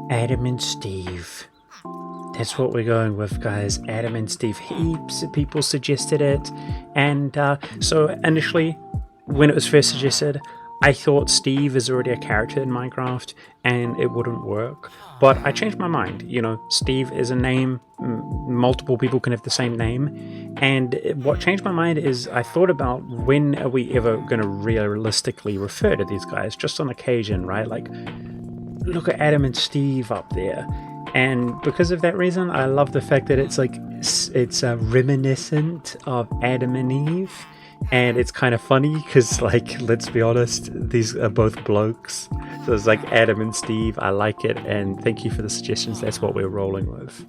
Adam and Steve. That's what we're going with, guys. Adam and Steve. Heaps of people suggested it. And so initially, when it was first suggested, I thought Steve is already a character in Minecraft and it wouldn't work. But I changed my mind. You know, Steve is a name. Multiple people can have the same name. And what changed my mind is I thought about, when are we ever going to realistically refer to these guys? Just on occasion, right? Like, look at Adam and Steve up there. And because of that reason, I love the fact that it's reminiscent of Adam and Eve. And it's kind of funny because, like, let's be honest, these are both blokes. So it's like Adam and Steve. I like it. And thank you for the suggestions. That's what we're rolling with.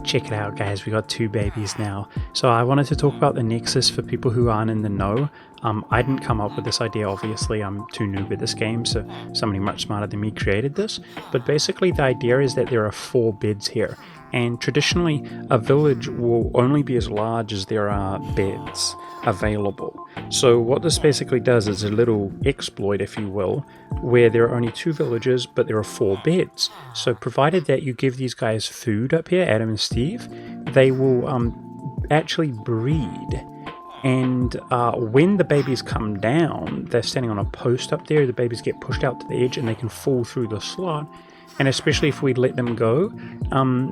Check it out, guys. We got 2 babies now. So I wanted to talk about the Nexus for people who aren't in the know. I didn't come up with this idea, obviously. I'm too new with this game, so somebody much smarter than me created this. But basically the idea is that there are 4 beds here. And traditionally, a village will only be as large as there are beds available. So what this basically does is a little exploit, if you will, where there are only 2 villages, but there are 4 beds. So provided that you give these guys food up here, Adam and Steve, they will actually breed. And when the babies come down, they're standing on a post up there, the babies get pushed out to the edge and they can fall through the slot. And especially if we let them go,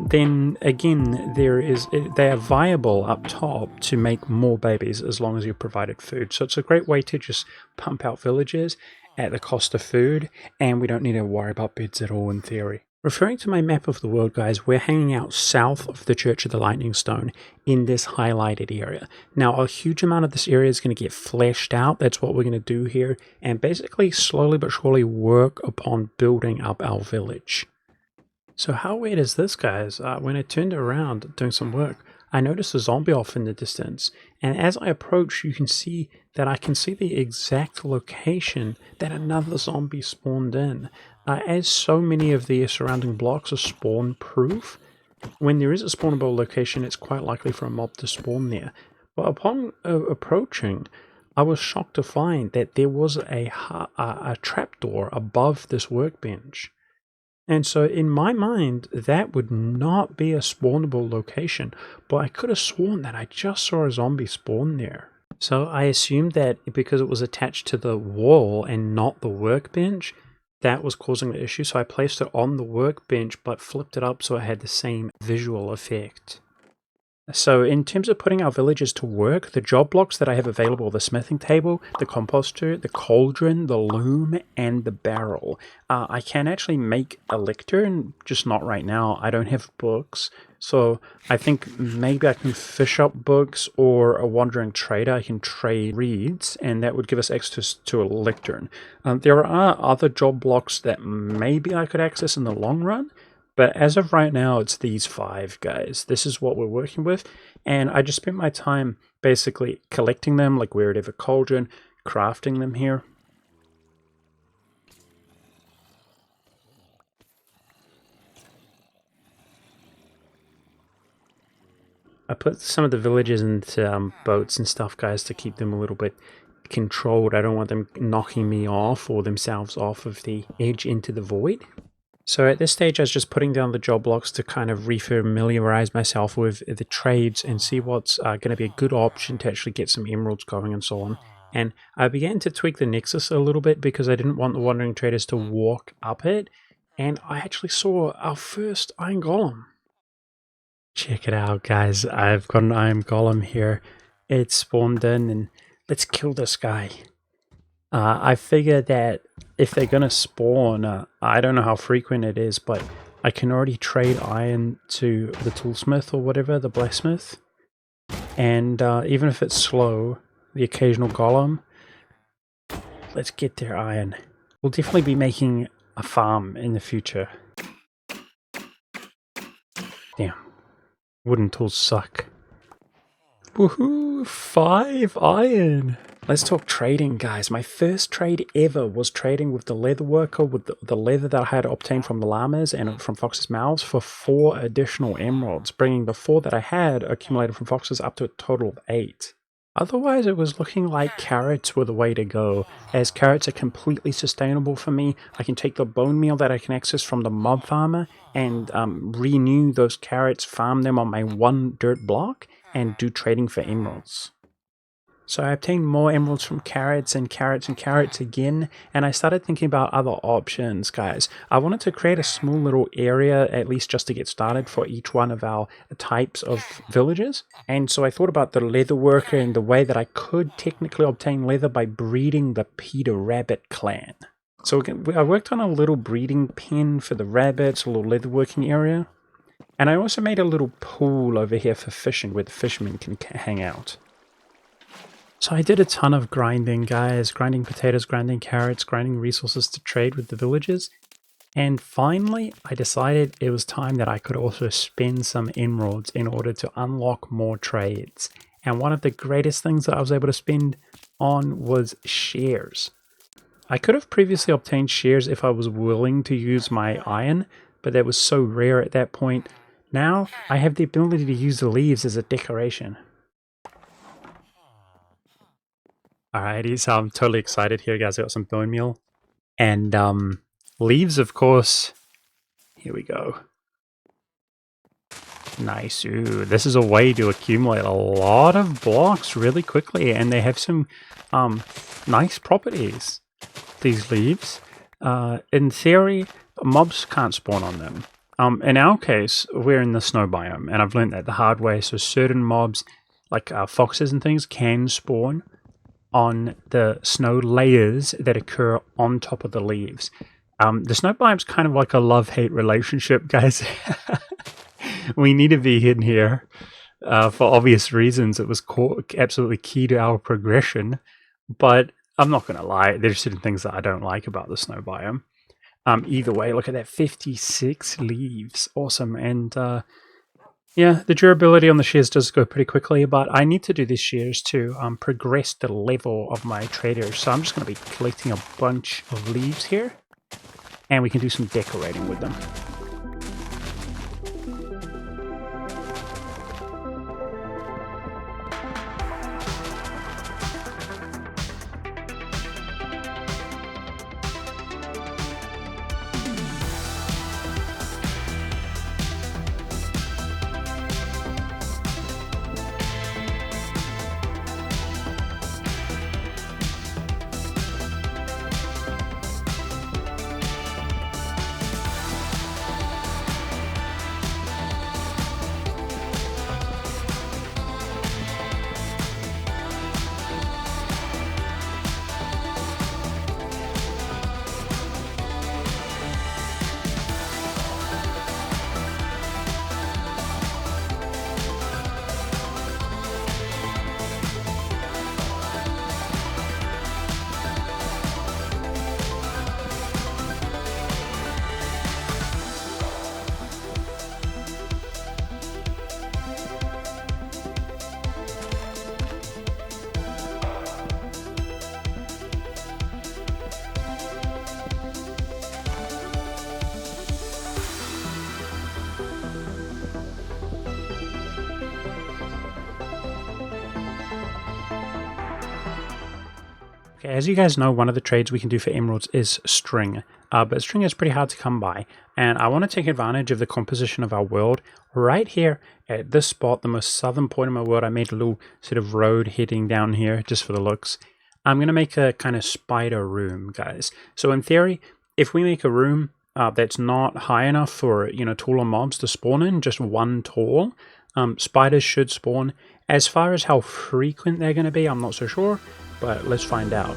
then again, they are viable up top to make more babies as long as you're provided food. So it's a great way to just pump out villages at the cost of food, and we don't need to worry about beds at all in theory. Referring to my map of the world, guys, we're hanging out south of the Church of the Lightning Stone in this highlighted area. Now, a huge amount of this area is going to get fleshed out. That's what we're going to do here, and basically slowly but surely work upon building up our village. So how weird is this, guys? When I turned around doing some work, I noticed a zombie off in the distance, and as I approach, you can see that I can see the exact location that another zombie spawned in. As so many of the surrounding blocks are spawn proof, when there is a spawnable location, it's quite likely for a mob to spawn there. But upon approaching, I was shocked to find that there was a trapdoor above this workbench. And so in my mind, that would not be a spawnable location, but I could have sworn that I just saw a zombie spawn there. So I assumed that because it was attached to the wall and not the workbench, that was causing the issue. So I placed it on the workbench, but flipped it up so it had the same visual effect. So in terms of putting our villagers to work, the job blocks that I have available are the smithing table, the composter, the cauldron, the loom, and the barrel. I can actually make a lectern, just not right now. I don't have books, so I think maybe I can fish up books, or a wandering trader, I can trade reeds, and that would give us access to a lectern. There are other job blocks that maybe I could access in the long run, but as of right now, it's these 5, guys. This is what we're working with. And I just spent my time basically collecting them, like where it have a cauldron, crafting them here. I put some of the villagers into boats and stuff, guys, to keep them a little bit controlled. I don't want them knocking me off or themselves off of the edge into the void. So at this stage, I was just putting down the job blocks to kind of refamiliarize myself with the trades and see what's going to be a good option to actually get some emeralds going and so on. And I began to tweak the Nexus a little bit because I didn't want the wandering traders to walk up it. And I actually saw our first iron golem. Check it out, guys. I've got an iron golem here. It spawned in, and let's kill this guy. I figure that if they're going to spawn, I don't know how frequent it is, but I can already trade iron to the toolsmith or whatever, the blacksmith. And even if it's slow, the occasional golem, let's get their iron. We'll definitely be making a farm in the future. Damn. Wooden tools suck. Woohoo! 5 iron! Let's talk trading, guys. My first trade ever was trading with the leather worker, with the leather that I had obtained from the llamas and from foxes' mouths, for 4 additional emeralds, bringing the 4 that I had accumulated from foxes up to a total of 8. Otherwise, it was looking like carrots were the way to go, as carrots are completely sustainable for me. I can take the bone meal that I can access from the mob farmer and renew those carrots, farm them on my one dirt block, and do trading for emeralds. So I obtained more emeralds from carrots and carrots and carrots again, and I started thinking about other options, guys. I wanted to create a small little area, at least just to get started, for each one of our types of villages. And so I thought about the leather worker and the way that I could technically obtain leather by breeding the Peter Rabbit clan. So I worked on a little breeding pen for the rabbits, a little leather working area. And I also made a little pool over here for fishing where the fishermen can hang out. So I did a ton of grinding, guys, grinding potatoes, grinding carrots, grinding resources to trade with the villagers. And finally, I decided it was time that I could also spend some emeralds in order to unlock more trades. And one of the greatest things that I was able to spend on was shares. I could have previously obtained shares if I was willing to use my iron, but that was so rare at that point. Now, I have the ability to use the leaves as a decoration. Alrighty, so I'm totally excited here, guys. I got some bone meal. And leaves, of course. Here we go. Nice. Ooh, this is a way to accumulate a lot of blocks really quickly, and they have some nice properties, these leaves. In theory, mobs can't spawn on them. In our case, we're in the snow biome, and I've learned that the hard way, so certain mobs, like foxes and things, can spawn on the snow layers that occur on top of the leaves. The snow biome's kind of like a love-hate relationship, guys. We need to be in here for obvious reasons. It was absolutely key to our progression, but I'm not going to lie, there's certain things that I don't like about the snow biome. Either way, look at that, 56 leaves. Awesome. And yeah, the durability on the shears does go pretty quickly, but I need to do these shears to progress the level of my traders. So I'm just going to be collecting a bunch of leaves here, and we can do some decorating with them. Okay, as you guys know, one of the trades we can do for emeralds is string, but string is pretty hard to come by, and I want to take advantage of the composition of our world. Right here at this spot, the most southern point of my world, I made a little sort of road heading down here just for the looks. I'm going to make a kind of spider room, guys. So in theory, if we make a room that's not high enough for, taller mobs to spawn in, just one tall, spiders should spawn. As far as how frequent they're going to be, I'm not so sure, but let's find out.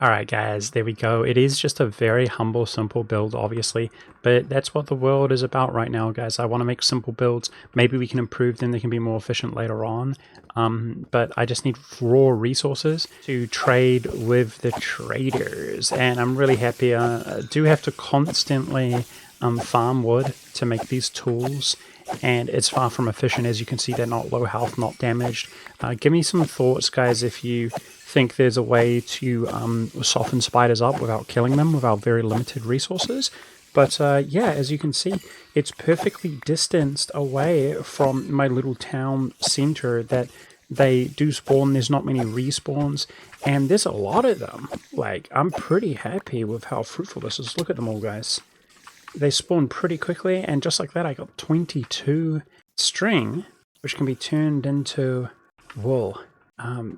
Alright guys, there we go. It is just a very humble, simple build, obviously, but that's what the world is about right now, guys. I want to make simple builds. Maybe we can improve them, they can be more efficient later on, but I just need raw resources to trade with the traders, and I'm really happy. I do have to constantly farm wood to make these tools, and it's far from efficient. As you can see, they're not low health, not damaged. Give me some thoughts, guys, if you think there's a way to soften spiders up without killing them with our very limited resources. But yeah, as you can see, it's perfectly distanced away from my little town center that they do spawn. There's not many respawns, and there's a lot of them. Like, I'm pretty happy with how fruitful this is. Look at them all, guys. They spawn pretty quickly, and just like that, I got 22 string, which can be turned into wool.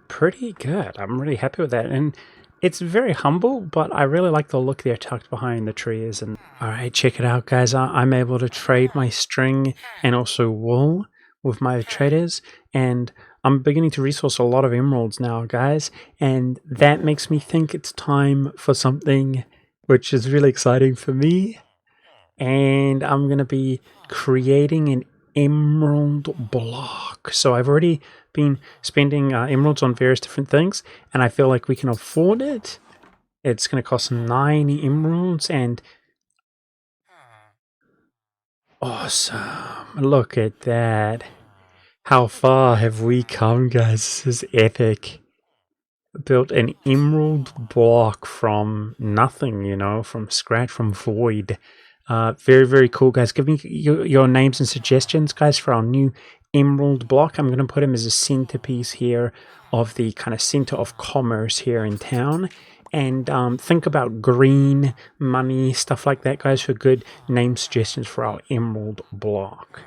Pretty good. I'm really happy with that, and it's very humble, but I really like the look there tucked behind the trees. And alright, check it out, guys. I'm able to trade my string and also wool with my traders, and I'm beginning to resource a lot of emeralds now, guys, and that makes me think it's time for something which is really exciting for me. And I'm going to be creating an emerald block. So I've already been spending emeralds on various different things, and I feel like we can afford it. It's going to cost 9 emeralds, and awesome. Look at that. How far have we come, guys? This is epic. Built an emerald block from nothing, you know, from scratch, from void. Very, very cool, guys. Give me your names and suggestions, guys, for our new emerald block. I'm going to put him as a centerpiece here of the kind of center of commerce here in town. And think about green money, stuff like that, guys, for good name suggestions for our emerald block.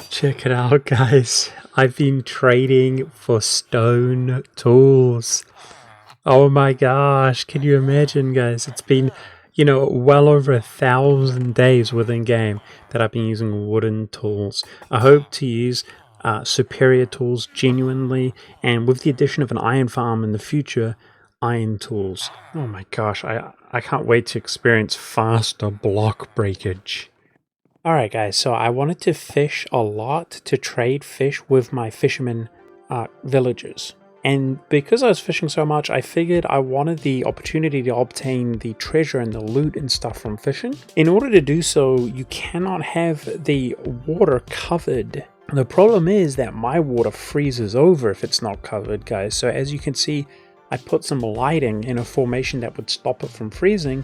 Check it out, guys. I've been trading for stone tools. Oh my gosh, can you imagine, guys? It's been, you know, well over 1,000 days within game that I've been using wooden tools. I hope to use superior tools genuinely, and with the addition of an iron farm in the future, iron tools. Oh my gosh, I can't wait to experience faster block breakage. Alright guys, so I wanted to fish a lot to trade fish with my fishermen villagers. And because I was fishing so much, I figured I wanted the opportunity to obtain the treasure and the loot and stuff from fishing. In order to do so, you cannot have the water covered. The problem is that my water freezes over if it's not covered, guys. So as you can see, I put some lighting in a formation that would stop it from freezing,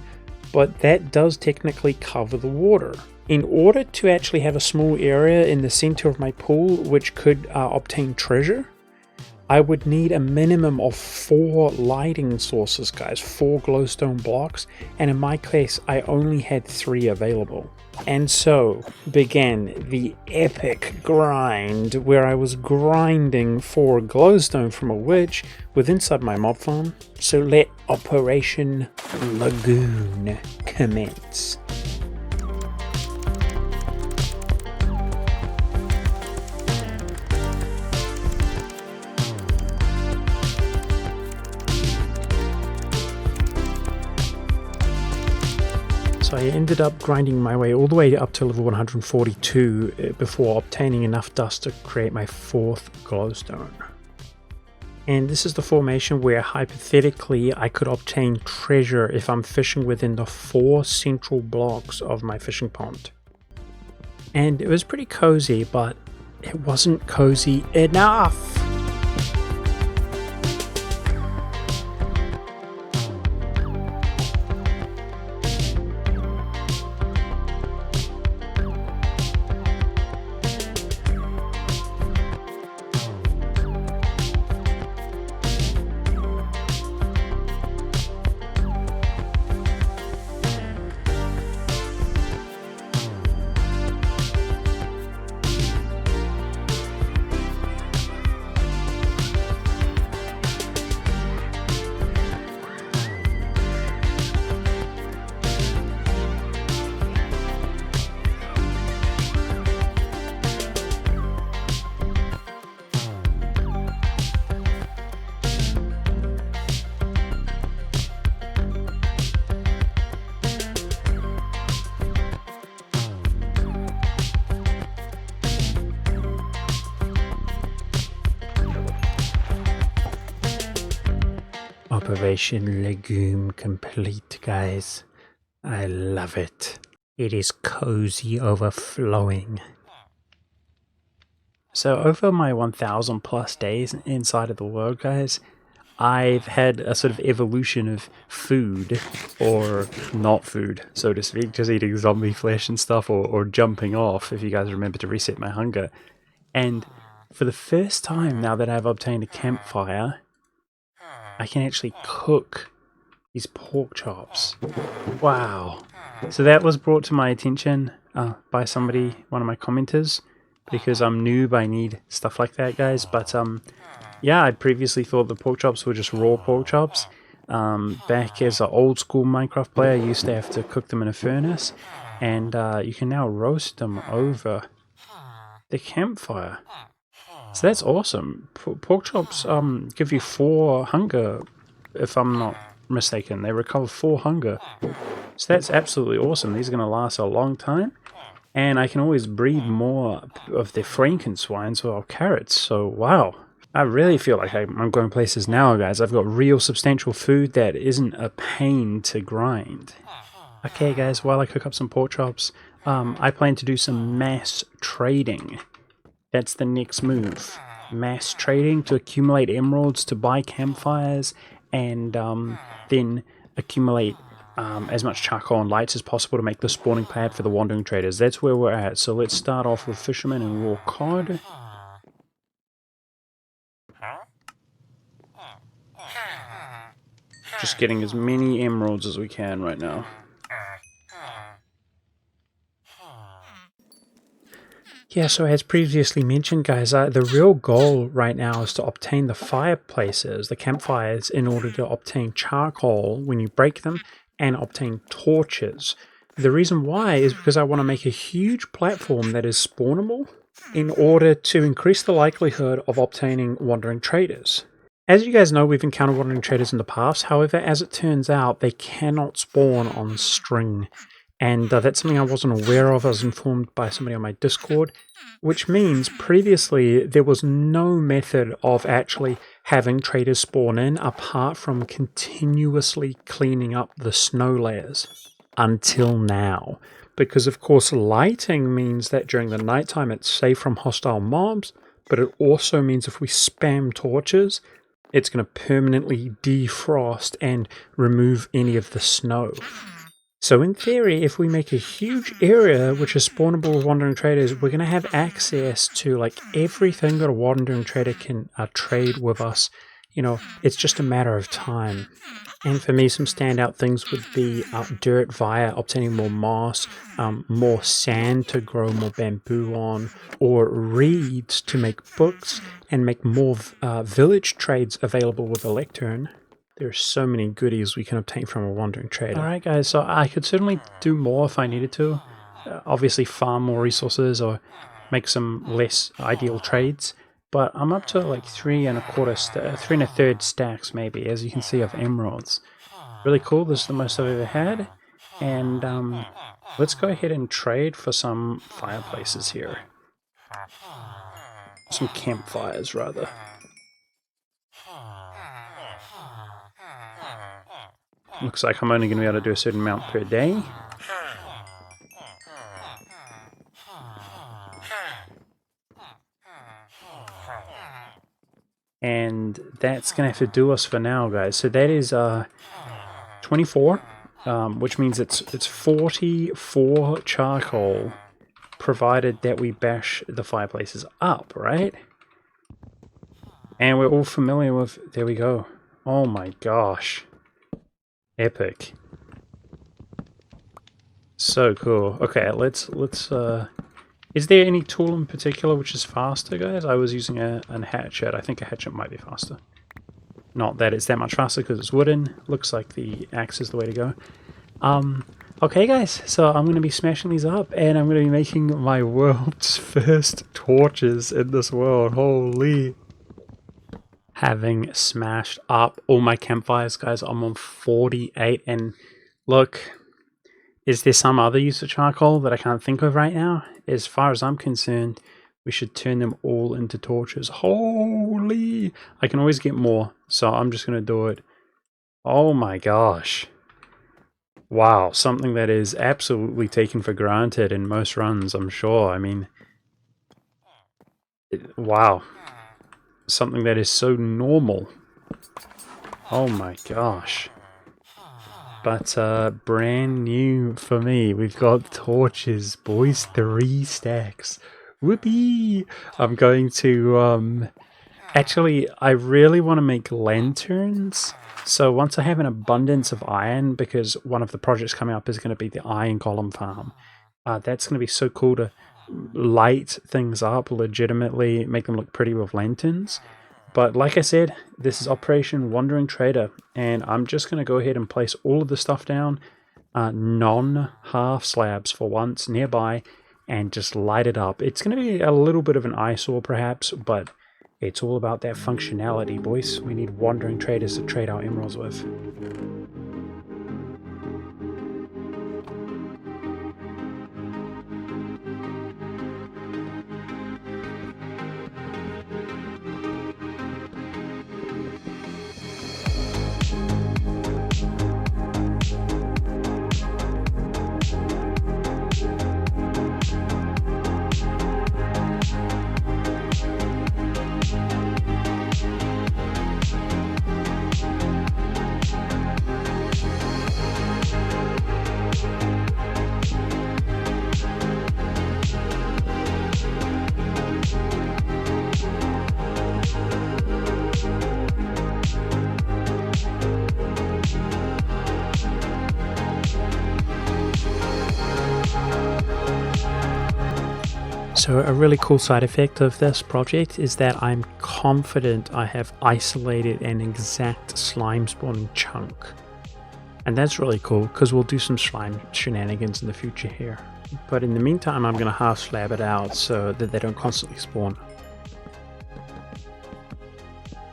but that does technically cover the water. In order to actually have a small area in the center of my pool which could obtain treasure, I would need a minimum of 4 lighting sources, guys, 4 glowstone blocks, and in my case I only had 3 available. And so began the epic grind where I was grinding for glowstone from a witch with inside my mob farm. So let Operation Lagoon commence. So I ended up grinding my way all the way up to level 142 before obtaining enough dust to create my 4th glowstone. And this is the formation where hypothetically I could obtain treasure if I'm fishing within the 4 central blocks of my fishing pond. And it was pretty cozy, but it wasn't cozy enough. Operation Legume complete, guys. I love it. It is cozy overflowing. So over my 1,000 plus days inside of the world, guys, I've had a sort of evolution of food, or not food, so to speak, just eating zombie flesh and stuff, or jumping off, if you guys remember to reset my hunger. And for the first time, now that I've obtained a campfire, I can actually cook these pork chops. Wow. So that was brought to my attention by somebody, one of my commenters, because I'm noob, I need stuff like that, guys. But yeah, I previously thought the pork chops were just raw pork chops. Back as an old school Minecraft player, I used to have to cook them in a furnace, and you can now roast them over the campfire. So that's awesome. Pork chops give you 4 hunger, if I'm not mistaken. They recover 4 hunger. So that's absolutely awesome. These are going to last a long time. And I can always breed more of the Frankensteins or carrots. So wow. I really feel like I'm going places now, guys. I've got real substantial food that isn't a pain to grind. Okay, guys, while I cook up some pork chops, I plan to do some mass trading. That's the next move. Mass trading to accumulate emeralds to buy campfires, and then accumulate as much charcoal and lights as possible to make the spawning pad for the wandering traders. That's where we're at. So let's start off with fishermen and raw cod. Just getting as many emeralds as we can right now. Yeah, so as previously mentioned, guys, the real goal right now is to obtain the fireplaces, the campfires, in order to obtain charcoal when you break them, and obtain torches. The reason why is because I want to make a huge platform that is spawnable in order to increase the likelihood of obtaining wandering traders. As you guys know, we've encountered wandering traders in the past. However, as it turns out, they cannot spawn on string. And that's something I wasn't aware of. I was informed by somebody on my Discord, which means previously there was no method of actually having traders spawn in apart from continuously cleaning up the snow layers until now. Because of course lighting means that during the nighttime it's safe from hostile mobs, but it also means if we spam torches, it's going to permanently defrost and remove any of the snow. So in theory, if we make a huge area which is spawnable with wandering traders, we're going to have access to like everything that a wandering trader can trade with us. You know, it's just a matter of time. And for me, some standout things would be dirt via obtaining more moss, more sand to grow more bamboo on, or reeds to make books, and make more village trades available with a lectern. There's so many goodies we can obtain from a wandering trader. Alright guys, so I could certainly do more if I needed to. Obviously farm more resources or make some less ideal trades. But I'm up to like 3 1/3 stacks maybe, as you can see, of emeralds. Really cool, this is the most I've ever had. And let's go ahead and trade for some fireplaces here. Some campfires, rather. Looks like I'm only going to be able to do a certain amount per day. And that's going to have to do us for now, guys. So that is 24, which means it's 44 charcoal, provided that we bash the fireplaces up, right? And we're all familiar with... There we go. Oh my gosh. Epic. So cool. Okay, let's is there any tool in particular which is faster, guys? I was using a hatchet. I think a hatchet might be faster. Not that it's that much faster because it's wooden. Looks like the axe is the way to go. Okay guys, so I'm going to be smashing these up, and I'm going to be making my world's first torches in this world. Holy. Having smashed up all my campfires, guys, I'm on 48, and look, is there some other use of charcoal that I can't think of right now? As far as I'm concerned, we should turn them all into torches. Holy! I can always get more, so I'm just going to do it Oh my gosh. Wow, something that is absolutely taken for granted in most runs, I'm sure. I mean, wow. Something that is so normal. Oh my gosh. But brand new for me. We've got torches, boys. 3 stacks. Whoopee! I'm going to actually, I really want to make lanterns. So once I have an abundance of iron, because one of the projects coming up is going to be the iron golem farm, that's going to be so cool to light things up legitimately, make them look pretty with lanterns. But like I said, this is Operation Wandering Trader, and I'm just going to go ahead and place all of the stuff down, non-half slabs for once, nearby, and just light it up. It's going to be a little bit of an eyesore perhaps, but it's all about that functionality, boys. We need wandering traders to trade our emeralds with. So a really cool side effect of this project is that I'm confident I have isolated an exact slime spawning chunk. And that's really cool because we'll do some slime shenanigans in the future here. But in the meantime, I'm going to half slab it out so that they don't constantly spawn.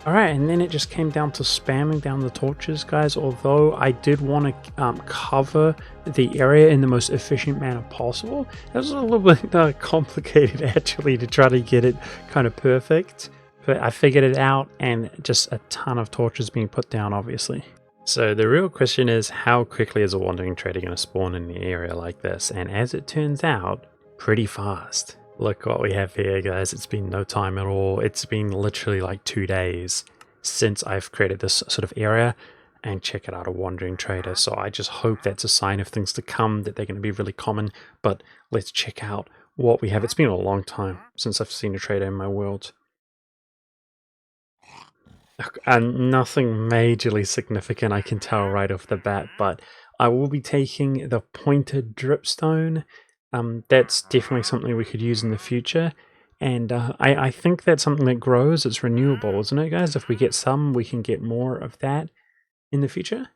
Alright, and then it just came down to spamming down the torches, guys, although I did want to cover the area in the most efficient manner possible. It was a little bit complicated, actually, to try to get it kind of perfect, but I figured it out, and just a ton of torches being put down, obviously. So the real question is, how quickly is a wandering trader going to spawn in the area like this? And as it turns out, pretty fast. Look what we have here, guys. It's been no time at all. It's been literally like 2 days since I've created this sort of area. And check it out, a wandering trader. So I just hope that's a sign of things to come, that they're going to be really common. But let's check out what we have. It's been a long time since I've seen a trader in my world. And nothing majorly significant, I can tell right off the bat. But I will be taking the pointed dripstone. That's definitely something we could use in the future, and I think that's something that grows. It's renewable, isn't it, guys? If we get some, we can get more of that in the future.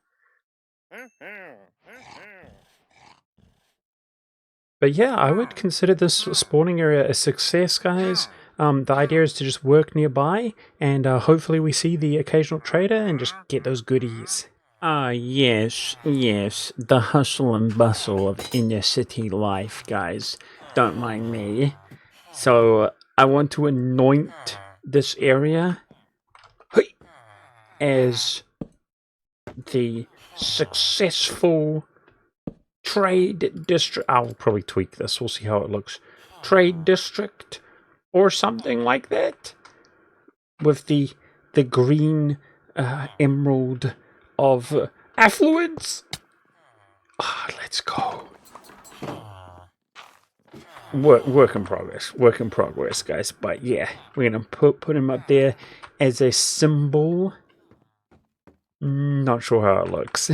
But yeah, I would consider this spawning area a success, guys. The idea is to just work nearby, and hopefully we see the occasional trader and just get those goodies. Yes, the hustle and bustle of inner city life, guys. Don't mind me. So, I want to anoint this area as the successful trade district. I'll probably tweak this, we'll see how it looks. Trade district, or something like that. With the green emerald of affluence. Let's go. Work in progress, guys. But yeah, we're gonna put him up there as a symbol. Not sure how it looks,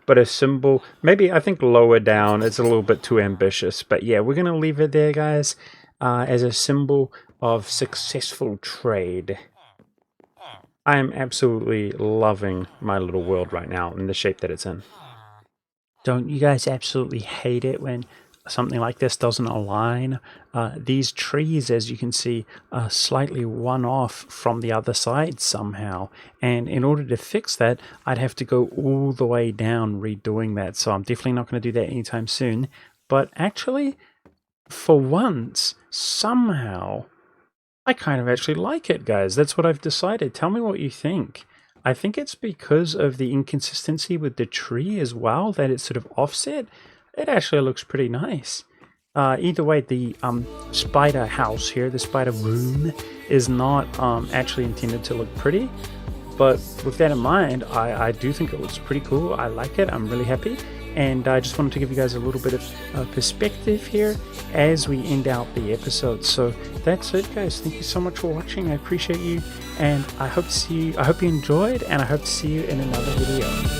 but a symbol. Maybe I think lower down. It's a little bit too ambitious, but yeah, we're gonna leave it there, guys, as a symbol of successful trade. I am absolutely loving my little world right now in the shape that it's in. Don't you guys absolutely hate it when something like this doesn't align? These trees, as you can see, are slightly one off from the other side somehow. And in order to fix that, I'd have to go all the way down redoing that. So I'm definitely not going to do that anytime soon. But actually, for once, somehow, I kind of actually like it, guys. That's what I've decided. Tell me what you think. I think it's because of the inconsistency with the tree as well, that it's sort of offset. It actually looks pretty nice. Either way, the spider house here, the spider room, is not actually intended to look pretty. But with that in mind, I do think it looks pretty cool. I like it. I'm really happy. And I just wanted to give you guys a little bit of perspective here as we end out the episode. So that's it, guys. Thank you so much for watching. I appreciate you. And I hope you enjoyed, and I hope to see you in another video.